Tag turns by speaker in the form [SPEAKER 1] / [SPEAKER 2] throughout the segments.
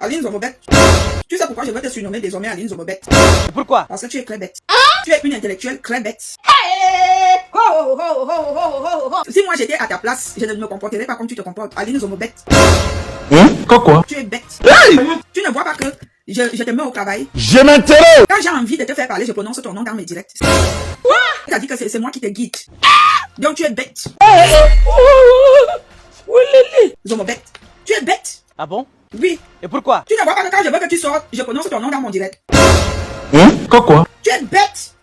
[SPEAKER 1] Aline Zomobet. Tu sais pourquoi je veux te surnommer désormais Aline Zomobet?
[SPEAKER 2] Pourquoi?
[SPEAKER 1] Parce que tu es très bête. Tu es une intellectuelle très bête. Si moi j'étais à ta place, je ne me comporterais pas comme tu te comportes. Aline Zomobet.
[SPEAKER 3] Quoi?
[SPEAKER 1] Tu es bête.
[SPEAKER 3] Hey!
[SPEAKER 1] Tu ne vois pas que je te mets au travail.
[SPEAKER 3] Je m'interroge!
[SPEAKER 1] Quand j'ai envie de te faire parler, je prononce ton nom dans mes directs. C'est-à-dire que c'est moi qui te guide. Donc tu es bête. Zomobet. Tu es bête.
[SPEAKER 2] Ah bon?
[SPEAKER 1] Oui.
[SPEAKER 2] Et pourquoi?
[SPEAKER 1] Tu ne vois pas que quand je veux que tu sortes, je prononce ton nom dans mon direct.
[SPEAKER 3] Quoi?
[SPEAKER 1] Tu es bête.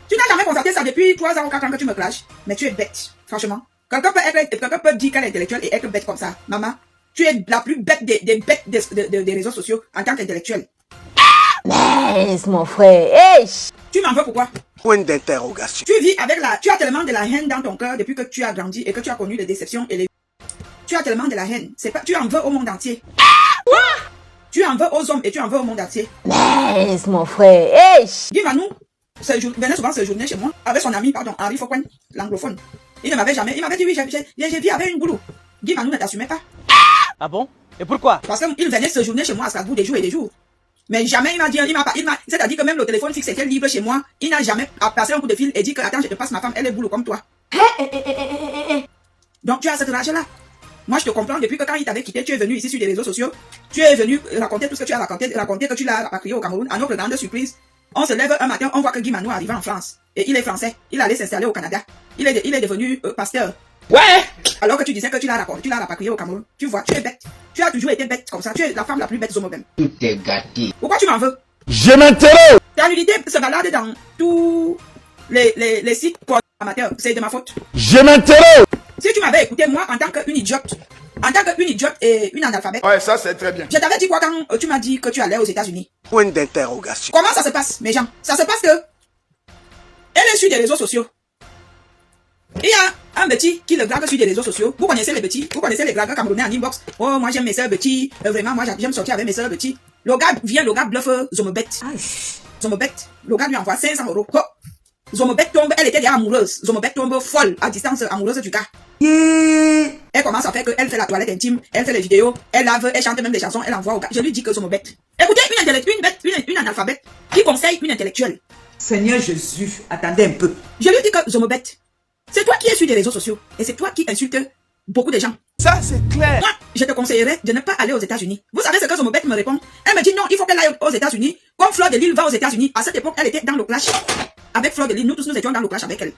[SPEAKER 1] Tu n'as jamais constaté ça depuis 3 ans ou 4 ans que tu me clashes. Mais tu es bête. Franchement. Quelqu'un peut dire qu'elle est intellectuelle et être bête comme ça. Maman, tu es la plus bête des bêtes des réseaux sociaux en tant qu'intellectuelle.
[SPEAKER 4] Laisse mon frère.
[SPEAKER 1] Tu m'en veux pourquoi?
[SPEAKER 5] Point d'interrogation.
[SPEAKER 1] Tu as tellement de la haine dans ton cœur depuis que tu as grandi et que tu as connu les déceptions et les... Tu as tellement de la haine. Tu en veux au monde entier. Tu en veux aux hommes et tu en veux au monde entier.
[SPEAKER 4] Laisse mon frère.
[SPEAKER 1] Guy Manou venait souvent séjourner chez moi avec son ami, Henri Fauquin, l'anglophone. Il ne m'avait jamais, il m'avait dit oui, j'ai vu avec une boulot. Guy Manou ne t'assumait pas.
[SPEAKER 2] Ah bon? Et pourquoi?
[SPEAKER 1] Parce qu'il venait séjourner chez moi à Strasbourg des jours et des jours. Mais jamais il m'a dit, c'est-à-dire que même le téléphone fixe était libre chez moi, il n'a jamais passé un coup de fil et dit que attends, je te passe ma femme, elle est boulot comme toi. Donc tu as cette rage-là. Moi je te comprends, depuis que quand il t'avait quitté, tu es venu ici sur les réseaux sociaux, tu es venu raconter tout ce que tu as raconté que tu l'as rapatrié au Cameroun. À notre grande surprise, on se lève un matin, on voit que Guy Manou arrive en France. Et il est français, il allait s'installer au Canada. Il est devenu pasteur.
[SPEAKER 3] Ouais!
[SPEAKER 1] Alors que tu disais que tu l'as rapatrié au Cameroun. Tu vois, tu es bête. Tu as toujours été bête comme ça. Tu es la femme la plus bête Zomobem.
[SPEAKER 3] Tout est gâté.
[SPEAKER 1] Pourquoi tu m'en veux?
[SPEAKER 3] Je m'interroge!
[SPEAKER 1] Ta nudité se balade dans tous les sites amateurs. C'est de ma faute.
[SPEAKER 3] Je m'interroge!
[SPEAKER 1] Si tu m'avais écouté, moi, en tant qu'une idiote et une analphabète.
[SPEAKER 5] Ouais, ça c'est très bien.
[SPEAKER 1] Je t'avais dit quoi quand tu m'as dit que tu allais aux États-Unis?
[SPEAKER 5] Point d'interrogation.
[SPEAKER 1] Comment ça se passe, mes gens? Ça se passe que elle est sur des réseaux sociaux. Il y a un petit qui le drague sur des réseaux sociaux. Vous connaissez les petits, vous connaissez les dragueurs camerounais en inbox. Oh, moi j'aime mes sœurs petits. Vraiment, moi j'aime sortir avec mes sœurs petits. Le gars bluffe Zomobet. Zomobet. Le gars lui envoie 500 €. Oh. Zomobet tombe, elle était déjà amoureuse. Zomobet tombe folle à distance amoureuse du gars. Elle commence à faire que elle fait la toilette intime, elle fait les vidéos, elle lave, elle chante même des chansons, elle envoie au gars. Je lui dis que Zomobet. Écoutez, une analphabète qui conseille une intellectuelle.
[SPEAKER 6] Seigneur Jésus, attendez un peu.
[SPEAKER 1] Je lui dis que Zomobet, c'est toi qui es sur les réseaux sociaux et c'est toi qui insultes beaucoup de gens.
[SPEAKER 5] Ça c'est clair.
[SPEAKER 1] Moi, je te conseillerais de ne pas aller aux États-Unis. Vous savez ce que Zomobet me répond? Elle me dit non, il faut qu'elle aille aux États-Unis. Comme Fleur de Lille va aux États-Unis. À cette époque, elle était dans le clash avec Fleur de Lille. Nous tous, nous étions dans le clash avec elle.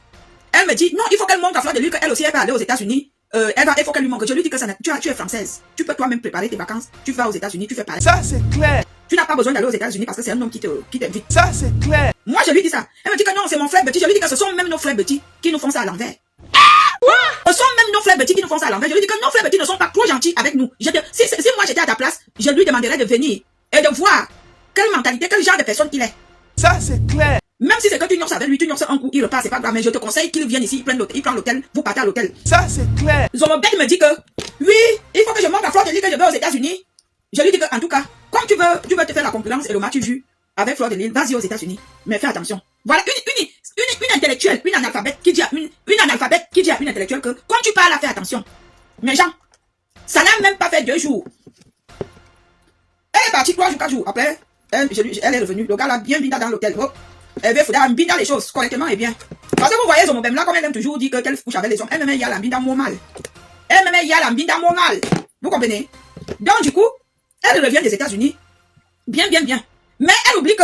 [SPEAKER 1] Elle me dit non, il faut qu'elle montre à Fleur de Lille qu'elle aussi elle va aller aux États-Unis. Il faut qu'elle lui montre. Je lui dis que tu es française. Tu peux toi-même préparer tes vacances. Tu vas aux États-Unis, tu fais pareil.
[SPEAKER 5] Ça c'est clair.
[SPEAKER 1] Tu n'as pas besoin d'aller aux États-Unis parce que c'est un homme qui t'invite.
[SPEAKER 5] Ça c'est clair.
[SPEAKER 1] Moi, je lui dis ça. Elle me dit que non, c'est mon frère petit. Je lui dis que ce sont même nos frères petits qui nous font ça à l'envers. Ce sont même nos frères petits qui nous font ça à l'envers. Je lui dis que nos frères petits ne sont pas trop gentils avec nous. Si moi j'étais à ta place, je lui demanderais de venir et de voir quelle mentalité, quel genre de personne il est.
[SPEAKER 5] Ça c'est clair.
[SPEAKER 1] Même si c'est que tu noces avec lui, tu noces un coup, il repart, c'est pas grave, mais je te conseille qu'il vienne ici, il prend l'hôtel, vous partez à l'hôtel.
[SPEAKER 5] Ça c'est clair.
[SPEAKER 1] Zomobet me dit que, oui, il faut que je montre à Fleur de Lille que je vais aux États-Unis. Je lui dis que, en tout cas, comme tu veux te faire la concurrence et le match vu avec Fleur de Lille, vas-y aux États-Unis. Mais fais attention. Voilà une intellectuelle, une analphabète qui dit à une intellectuelle que, quand tu parles, fais attention. Mais Jean, ça n'a même pas fait 2 jours. Elle est partie 3 jours, 4 jours. Après, elle est revenue. Le gars l'a bien binda dans l'hôtel. Oh. Elle veut foutre binda les choses correctement et bien. Parce que vous voyez Zomobem là, comme elle aime toujours dire qu'elle couche avec les hommes, elle me met y a la binda mal. Elle me met y a la binda mal. Vous comprenez? Donc du coup, elle revient des États-Unis. Bien. Mais elle oublie que,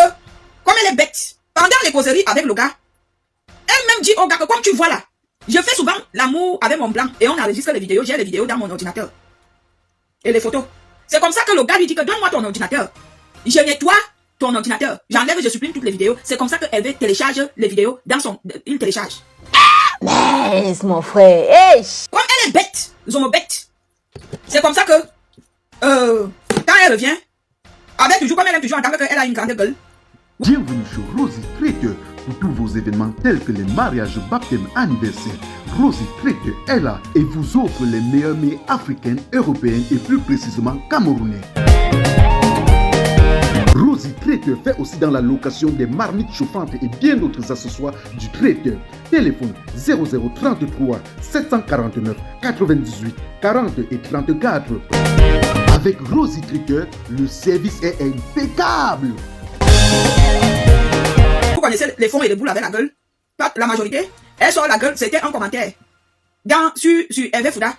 [SPEAKER 1] comme elle est bête, pendant les causeries avec le gars, elle-même dit au gars que comme tu vois là, je fais souvent l'amour avec mon blanc et on enregistre les vidéos, j'ai les vidéos dans mon ordinateur. Et les photos. C'est comme ça que le gars lui dit que donne-moi ton ordinateur. Je nettoie ton ordinateur. J'enlève, je supprime toutes les vidéos. C'est comme ça qu'elle télécharge les vidéos dans son... Il télécharge.
[SPEAKER 4] Laisse mon frère.
[SPEAKER 1] Comme elle est bête, Zomobet. C'est comme ça que... quand elle revient, comme elle aime toujours entendre qu'elle a une grande gueule.
[SPEAKER 7] Bienvenue sur Rosy Trader pour tous vos événements tels que les mariages, baptêmes, anniversaires. Rosy Trader est là et vous offre les meilleurs mets africaines, européennes et plus précisément camerounais. Rosy Trader fait aussi dans la location des marmites chauffantes et bien d'autres accessoires du traiteur. Téléphone 0033 749 98 40 et 34. Avec Rosie Tricker, le service est impeccable.
[SPEAKER 1] Vous connaissez les fonds et les boules avec la gueule? Pas la majorité. Elle sort la gueule, c'était un commentaire. Sur Hervé Fouda.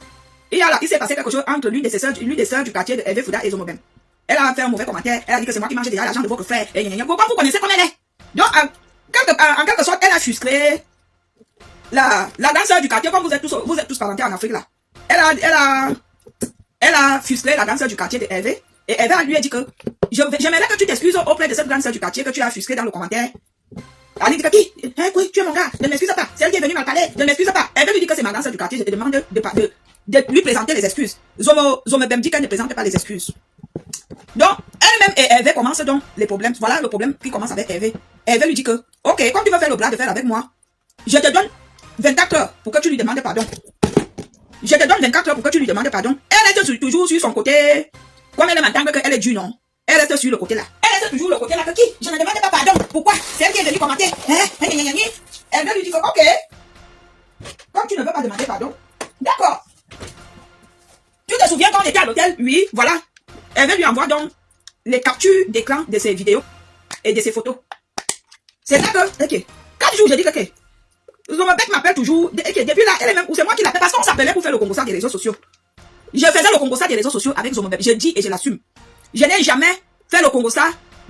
[SPEAKER 1] Il s'est passé quelque chose entre l'une des sœurs du quartier de Hervé Fouda et Zomobem. Elle a fait un mauvais commentaire. Elle a dit que c'est moi qui mange déjà l'argent de votre frère. Et pourquoi vous connaissez comme elle est? Donc, en quelque sorte, elle a frustré la grande sœur du quartier, comme vous êtes tous parentés en Afrique là. Elle a frustré la grande sœur du quartier de Hervé. Et Hervé lui a dit que j'aimerais que tu t'excuses auprès de cette grande sœur du quartier que tu as frustré dans le commentaire. Elle dit que qui? Oui, tu es mon gars, ne m'excuse pas. C'est elle qui est venue m'en parler, ne m'excuse pas. Hervé lui dit que c'est ma grande sœur du quartier, je te demande de lui présenter les excuses. Zomobem dit qu'elle ne présente pas les excuses. Donc, elle-même et Hervé commencent donc les problèmes. Voilà le problème qui commence avec Hervé. Hervé lui dit que, ok, comme tu veux faire le bras de fer avec moi, je te donne 24 heures pour que tu lui demandes pardon. Je te donne 24 heures pour que tu lui demandes pardon. Elle reste toujours sur son côté. Comme elle m'entend qu'elle est due, non? Elle reste sur le côté là. Elle reste toujours le côté là que qui? Je ne demande pas pardon. Pourquoi? C'est elle qui est venue commenter. Hervé lui dit que, ok, comme tu ne veux pas demander pardon, d'accord. Tu te souviens quand on était à l'hôtel? Oui, voilà. Hervé lui envoie donc les captures d'écran de ses vidéos et de ses photos. C'est ça que, ok. 4 jours, je dis que, ok. Zomobek m'appelle toujours, depuis là, elle est même, ou c'est moi qui l'appelle, parce qu'on s'appelait pour faire le Congo des réseaux sociaux. Je faisais le Congo des réseaux sociaux avec Zomobek. Je dis et je l'assume. Je n'ai jamais fait le Congo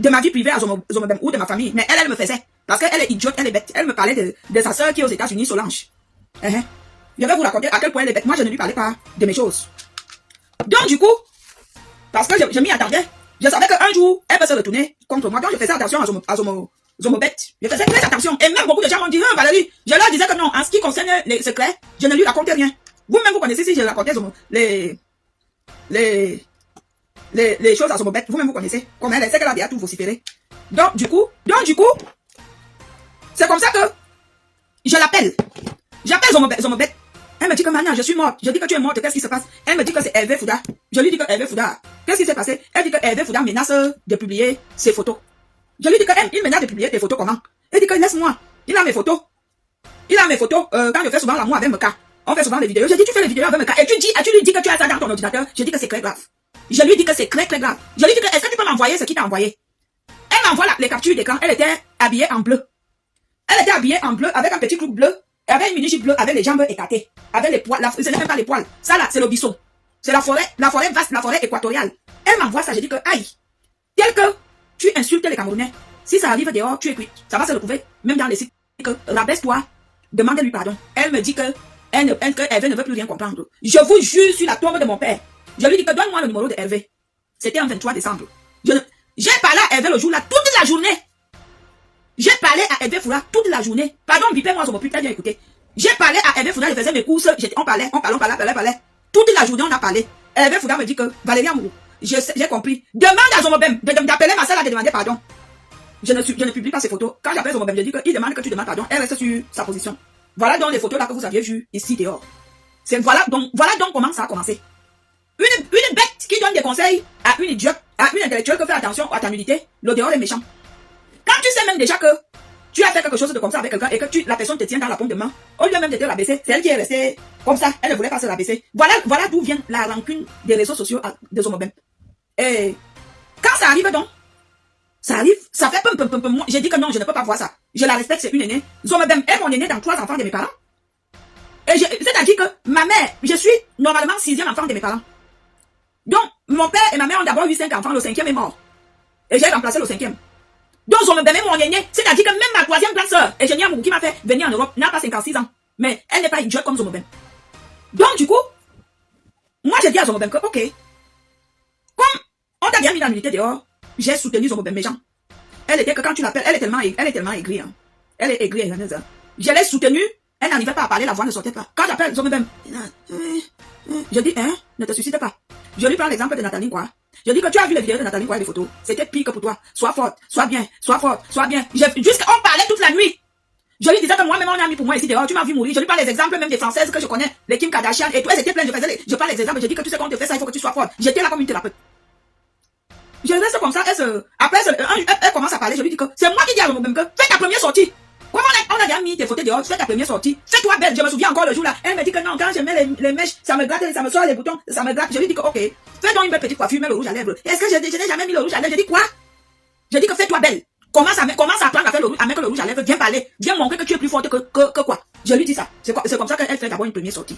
[SPEAKER 1] de ma vie privée à Zomobek ou de ma famille, mais elle me faisait. Parce qu'elle est idiote, elle est bête. Elle me parlait de sa sœur qui est aux États-Unis, Solange. Je vais vous raconter à quel point elle est bête. Moi, je ne lui parlais pas de mes choses. Donc, du coup, parce que je m'y attendais, je savais qu'un jour, elle peut se retourner contre moi. Donc, je faisais attention à Zomobet. Je faisais très attention. Et même beaucoup de gens m'ont dit, Valérie, je leur disais que non, en ce qui concerne les secrets, je ne lui racontais rien. Vous-même, vous connaissez si je racontais les choses à Zomobet. Vous-même, vous connaissez. Comme elle sait qu'elle a déjà tout vociféré. Donc, du coup, c'est comme ça que je l'appelle. J'appelle Zomobet. Elle me dit que maintenant je suis morte. Je dis que tu es morte, qu'est-ce qui se passe? Elle me dit que c'est Hervé Fouda. Je lui dis que Hervé Fouda, qu'est-ce qui s'est passé? Elle dit que Hervé Fouda menace de publier ses photos. Je lui dis que il menace de publier tes photos comment? Elle dit que laisse-moi. Il a mes photos. Quand je fais souvent l'amour avec Meka. On fait souvent les vidéos. Je dis tu fais les vidéos avec Meka. Et tu lui dis que tu as ça dans ton ordinateur. Je dis que c'est très grave. Je lui dis que c'est très très grave. Je lui dis que est-ce que tu peux m'envoyer ce qu'il t'a envoyé? Elle m'envoie les captures d'écran. Elle était habillée en bleu. Elle était habillée en bleu avec un petit clou bleu. Avec une mini-jupe bleue, avec les jambes écartées, avec les poils, ce n'est même pas les poils. Ça là, c'est le bisson. C'est la forêt vaste, la forêt équatoriale. Elle m'envoie ça, je dis que, aïe, tel que tu insultes les Camerounais, si ça arrive dehors, tu es cuit. Ça va se retrouver, même dans les sites, que rabaisse-toi, demande-lui pardon. Elle me dit que Hervé ne veut plus rien comprendre. Je vous jure sur la tombe de mon père. Je lui dis que donne-moi le numéro de Hervé. C'était en 23 décembre. J'ai parlé à Hervé le jour là, toute la journée. J'ai parlé à Hervé Fouda toute la journée. Pardon, bipez-moi, je m'en plus bien écouté. J'ai parlé à Hervé Fouda, je faisais mes courses, on parlait. Toute la journée, on a parlé. Hervé Fouda me dit que, Valérie Amourou, j'ai compris. Demande à Zomobem d'appeler ma sœur de demander pardon. Je ne publie pas ces photos. Quand j'appelle Zomobem, je dis qu'il demande que tu demandes pardon. Elle reste sur sa position. Voilà donc les photos là que vous aviez vues ici dehors. Voilà donc comment ça a commencé. Une bête qui donne des conseils à une idiote, à une intellectuelle que fait attention à ta nudité, le dehors est méchant. Quand tu sais même déjà que tu as fait quelque chose de comme ça avec quelqu'un et que la personne te tient dans la paume de main, au lieu même de te rabaisser, c'est elle qui est restée comme ça, elle ne voulait pas se rabaisser. Voilà d'où vient la rancune des réseaux sociaux de Zomobem. Et quand ça arrive donc, ça fait pum. J'ai dit que non, je ne peux pas voir ça. Je la respecte, c'est une aînée. Zomobem est mon aînée dans 3 enfants de mes parents. Et c'est-à-dire que ma mère, je suis normalement 6e enfant de mes parents. Donc, mon père et ma mère ont d'abord eu 5 enfants, le 5e est mort. Et j'ai remplacé le 5e. Donc, Zomobem est mon aîné, c'est-à-dire que même ma 3e grande sœur, Eugénie Amourou, qui m'a fait venir en Europe, n'a pas 56 ans. Mais elle n'est pas idiote comme Zomobem. Donc, du coup, moi, j'ai dit à Zomobem que, ok, comme on t'a bien mis dans l'unité dehors, j'ai soutenu Zomobem méchant. Elle était que quand tu l'appelles, elle est tellement aigrie. Hein. Elle est aigrie. Hein. Je l'ai soutenue, elle n'arrivait pas à parler, la voix ne sortait pas. Quand j'appelle Zomobem, je dis, hein, ne te suscite pas. Je lui prends l'exemple de Nathalie, quoi. Je dis que tu as vu les vidéos de Nathalie, quoi, et les photos. C'était pire que pour toi. Sois forte, sois bien, sois forte, sois bien. On parlait toute la nuit. Je lui disais que moi-même, on a mis pour moi ici dehors. Tu m'as vu mourir. Je lui parle des exemples même des Françaises que je connais, les Kim Kardashian et tout. Elles étaient pleines. Je parle des exemples. Je dis que tu sais qu'on te fait ça, il faut que tu sois forte. J'étais là comme une thérapeute. Je reste comme ça. Après, elle commence à parler. Je lui dis que c'est moi qui dis à Zomobem que fais ta première sortie. Comment on a déjà mis tes photos dehors, fais ta première sortie. Fais-toi belle. Je me souviens encore le jour là. Elle me dit que non, quand je mets les mèches, ça me gratte, ça me sort les boutons, ça me gratte. Je lui dis que ok. Fais donc une belle petite coiffure, mets le rouge à lèvres. Est-ce que je n'ai jamais mis le rouge à lèvres? Je dis quoi? Je dis que fais-toi belle. Commence à apprendre à faire à mettre le rouge à lèvres. Viens parler. Viens montrer que tu es plus forte que quoi. Je lui dis ça. C'est comme ça qu'elle fait d'abord une première sortie.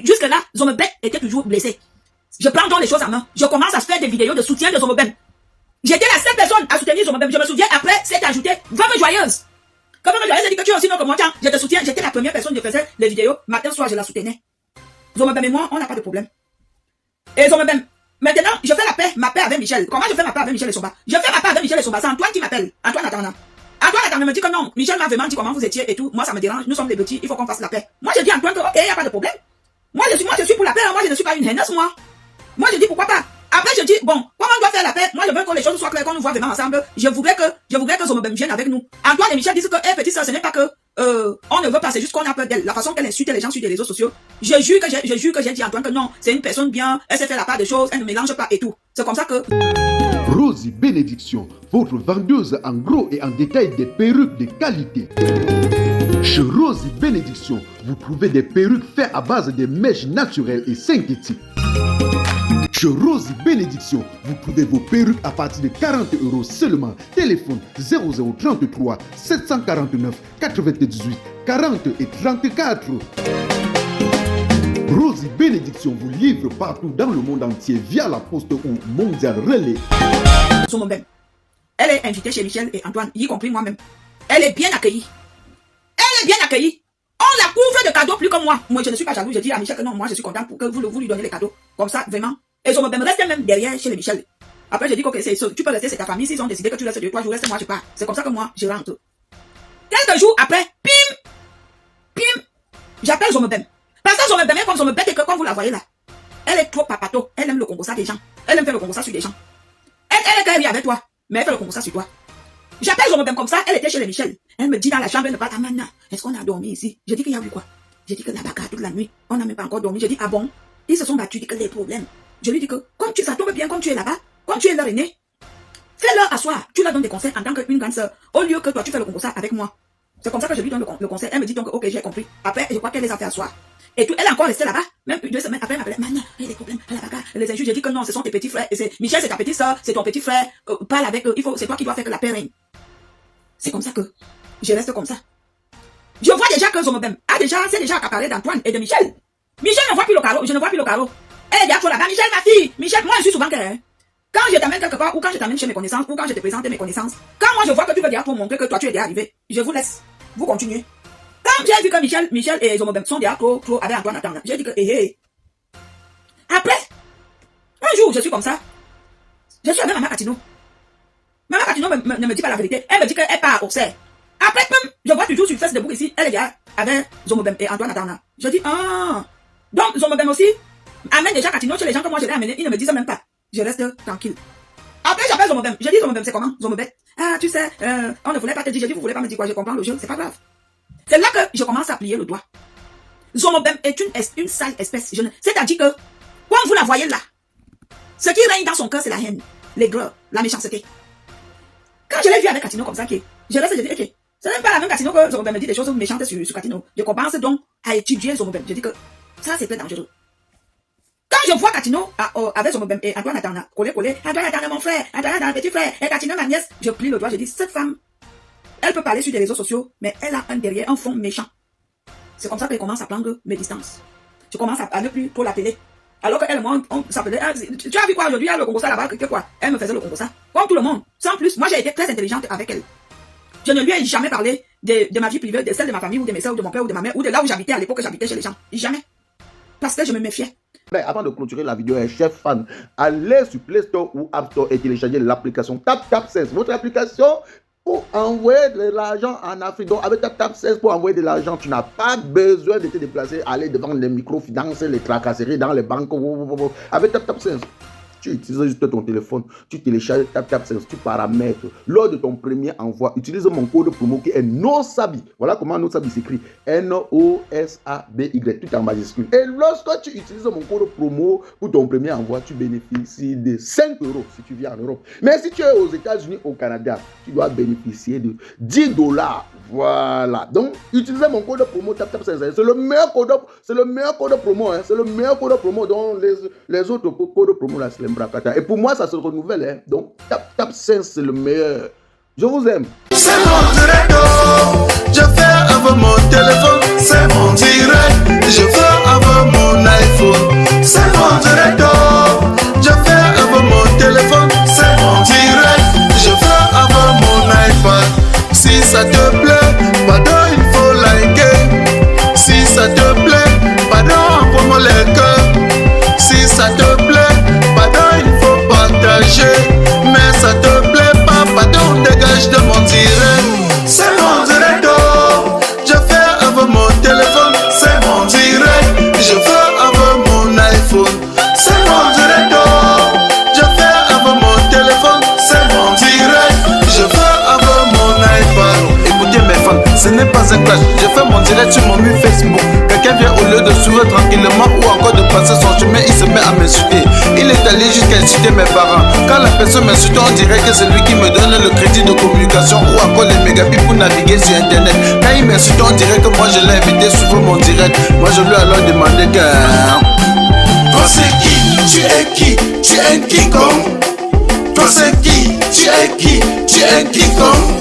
[SPEAKER 1] Jusque-là, Zomebet était toujours blessé. Je prends donc les choses en main. Je commence à faire des vidéos de soutien de Zomebem. J'étais la seule personne à soutenir Zomebem. Je me souviens, après, c'est ajouté Veuve Joyeuse. Quand Veuve Joyeuse a dit que tu es aussi non que moi, tiens, je te soutiens. J'étais la première personne qui faisait les vidéos. Matin, soir, je la soutenais. Zomebem et moi, on n'a pas de problème. Et Zomebem, maintenant, je fais ma paix avec Michel. Comment je fais ma paix avec Michel et Somba? Je fais ma paix avec Michel et Somba. C'est Antoine qui m'appelle. Antoine Atana. Antoine Atana me dit que non. Michel m'a vraiment dit comment vous étiez et tout. Moi, ça me dérange. Nous sommes des petits. Il faut qu'on fasse la paix. Moi, je dis à Antoine que, ok, il n'y a pas de problème. Moi, je suis pour la paix. Moi, je ne suis pas une haineuse, moi. Moi, je dis pourquoi pas. Après, je dis, bon, comment on doit faire la paix? Moi, je veux que les choses soient claires, qu'on nous voit vraiment ensemble. Je voudrais que Zomebem vienne avec nous. Antoine et Michel disent que, petite sœur, ce n'est pas que, on ne veut pas, c'est juste qu'on a peur d'elle. La façon qu'elle insulte les gens sur les réseaux sociaux. Je jure que j'ai dit à Antoine que non, c'est une personne bien, elle sait faire la part des choses, elle ne mélange pas et tout. C'est comme ça que...
[SPEAKER 7] Rosie Bénédiction, votre vendeuse en gros et en détail des perruques de qualité. Chez Rosie Bénédiction, vous trouvez des perruques faites à base de mèches naturelles et synthétiques. Chez Rosie Bénédiction, vous trouvez vos perruques à partir de 40 € seulement. Téléphone 0033 749 98 40 et 34. Rosie Bénédiction vous livre partout dans le monde entier via la poste ou Mondial Relais.
[SPEAKER 1] Zomebem, elle est invitée chez Michel et Antoine, y compris moi-même. Elle est bien accueillie. Elle est bien accueillie. On la couvre de cadeaux plus que moi. Moi, je ne suis pas jaloux. Je dis à Michel que non, moi, je suis content pour que vous lui donnez les cadeaux. Comme ça, vraiment. Et Zomebem reste même derrière chez les Michel. Après, je dis que tu peux rester, c'est ta famille. S'ils ont décidé que tu restes 2-3 jours, reste, moi, je pars. C'est comme ça que moi, je rentre. Quelques jours après, pim, j'appelle Zomebem. Parce que Zomebem est comme Zomebem et que quand vous la voyez là, elle est trop papato. Elle aime le Congo ça des gens. Elle aime faire le Congo ça sur des gens. Elle est quand même avec toi, mais elle fait le Congo ça sur toi. J'appelle Zomebem comme ça, elle était chez les Michel. Elle me dit dans la chambre, elle me parle, ah maintenant, est-ce qu'on a dormi ici? Je dis qu'il y a eu quoi? Je dis que la bagarre toute la nuit, on n'a même pas encore dormi. Je dis, ah bon? Ils se sont battus, dit que les problèmes. Je lui dis que, comme ça tombe bien, comme tu es là-bas, comme tu es leur aîné, fais-leur asseoir. Tu leur donnes des conseils en tant qu'une grande sœur, au lieu que toi tu fais le Congo ça avec moi. C'est comme ça que je lui donne le conseil. Elle me dit donc, ok, j'ai compris. Après, je crois qu'elle les a fait asseoir. Et tout, elle est encore restée là-bas, même 2 semaines après, elle m'appelait, Mania, il y a des problèmes, la bagarre, les injures. J'ai dit que non, ce sont tes petits frères. Et Michel, c'est ta petite soeur, c'est ton petit frère, parle avec eux, c'est toi qui dois faire que la paix règne. C'est comme ça que je reste comme ça. Je vois déjà que Zomebem c'est déjà accaparé d'Antoine et de Michel. Michel ne voit plus le carreau, je ne vois plus le carreau. Elle est déjà trop là-bas, Michel, ma fille, Michel, moi je suis souvent que, quand je t'amène quelque part, ou quand je t'amène chez mes connaissances, ou quand je te présente mes connaissances, quand moi je vois que tu veux déjà pour montrer que toi tu es déjà arrivé, je vous laisse, vous continuez. Quand j'ai vu que Michel et Zomebem sont déjà trop avec Antoine attendre, j'ai dit que, Après, un jour, je suis comme ça. Je suis avec Maman Catino. Maman Catino ne me dit pas la vérité. Elle me dit qu'elle part au cerf. Après, je vois toujours sur Facebook ici, elle est déjà avec Zomebem et Antoine attendre. Je dis, ah. Donc, Zomebem aussi amène déjà Catino chez les gens que moi je l'ai amené. Ils ne me disent même pas. Je reste tranquille. Après, j'appelle Zomebem. Je dis, Zomebem, c'est comment? Zomebem. Ah, tu sais, on ne voulait pas te dire. Je dis, vous voulez pas me dire quoi? Je comprends le jeu, c'est pas grave. C'est là que je commence à plier le doigt. Zomebem est une sale espèce. C'est-à-dire que, comme vous la voyez là, ce qui règne dans son cœur, c'est la haine, l'aigreur, la méchanceté. Quand je l'ai vu avec Catino comme ça, je reste, je dis, ok, ce n'est pas la même Catino que Zomebem me dit des choses méchantes sur Catino. Je commence donc à étudier Zomebem. Je dis que ça, c'est très dangereux. Quand je vois Catino avec Zomebem et Antoine Atana, collé, Antoine Atana mon frère, Antoine Atana petit frère, et Catino ma nièce, je plie le doigt, je dis, cette femme, elle peut parler sur des réseaux sociaux, mais elle a derrière un fond méchant. C'est comme ça qu'elle commence à prendre mes distances. Je commence à ne plus trop l'appeler. Alors qu'elle, moi, on s'appelait, tu as vu quoi aujourd'hui, le Congo ça là-bas, que quoi? Elle me faisait le Congo ça. Comme tout le monde. Sans plus, moi j'ai été très intelligente avec elle. Je ne lui ai jamais parlé de ma vie privée, de celle de ma famille, ou de mes soeurs, ou de mon père, ou de ma mère, ou de là où j'habitais à l'époque que j'habitais chez les gens. Jamais. Parce que je me méfiais.
[SPEAKER 3] Avant de clôturer la vidéo, chef fan, allez sur Play Store ou App Store et téléchargez l'application TapTap16. Votre application pour envoyer de l'argent en Afrique. Donc, avec TapTap16 pour envoyer de l'argent, tu n'as pas besoin de te déplacer, aller devant les microfinances, les tracasseries dans les banques. Avec TapTap16. Tu utilises juste ton téléphone, tu télécharges TapTapSense, tu paramètres. Lors de ton premier envoi, utilise mon code promo qui est NOSABI. Voilà comment NOSABI s'écrit. NOSABY, tout en majuscule. Et lorsque tu utilises mon code promo pour ton premier envoi, tu bénéficies de 5 € si tu viens en Europe. Mais si tu es aux États-Unis, au Canada, tu dois bénéficier de 10 $. Voilà. Donc, utilisez mon code promo TapTapSense. C'est le meilleur code promo. Hein. C'est le meilleur code promo dont les autres codes promo là, c'est l'embrakata. Et pour moi, ça se renouvelle. Hein. Donc, TapTapSense, c'est le meilleur. Je vous aime.
[SPEAKER 8] C'est mon direct. Je fais avec mon téléphone. C'est mon direct. Je fais avec mon iPhone. C'est mon direct. Je fais avec mon téléphone. C'est mon direct. Je fais avec mon iPad. Si ça te plaît, pardon, il faut liker. Si ça te plaît, pardon, envoie-moi les cœurs. Si ça te plaît, pardon, il faut partager. Mais ça te plaît pas, pardon, dégage de mon direct. C'est mon direct, je fais avec mon téléphone. C'est mon direct, je fais avec mon iPhone. C'est mon direct, je fais avec mon téléphone. C'est mon direct, je fais avec mon iPad. Écoutez mes fans, ce n'est pas un clash. Je fais mon direct sur mon mur Facebook. Quelqu'un vient au lieu de suivre tranquillement ou encore de passer son chemin, il se met à m'insulter. Il est allé jusqu'à insulter mes parents. Quand la personne m'insulte, on dirait que c'est lui qui me donne le crédit de communication ou encore les mégabits pour naviguer sur internet. Quand il m'insulte, on dirait que moi je l'ai invité sur mon direct. Moi je lui ai alors demandé que... Toi c'est qui? Tu es qui? Tu es un King Kong. Toi c'est qui? Tu es qui? Tu es un King Kong.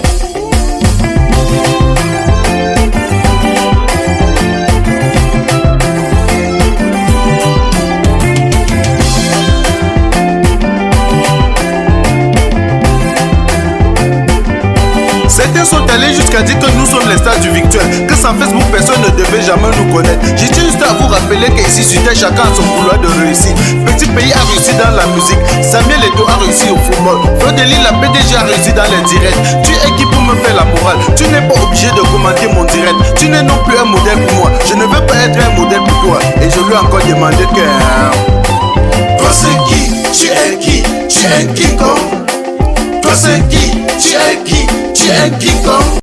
[SPEAKER 8] Certains sont allés jusqu'à dire que nous sommes les stars du virtuel, que sans Facebook personne ne devait jamais nous connaître. J'ai juste à vous rappeler qu'ici sur Terre chacun a son couloir de réussite. Petit pays a réussi dans la musique, Samuel Eto'o a réussi au football, Flo de Lille, la PDG a réussi dans les directs. Tu es qui pour me faire la morale? Tu n'es pas obligé de commenter mon direct. Tu n'es non plus un modèle pour moi. Je ne veux pas être un modèle pour toi. Et je lui ai encore demandé que... Toi c'est qui? Tu es qui? Tu es un King Kong. Toi c'est qui? Tu es qui? Tu es un King Kong.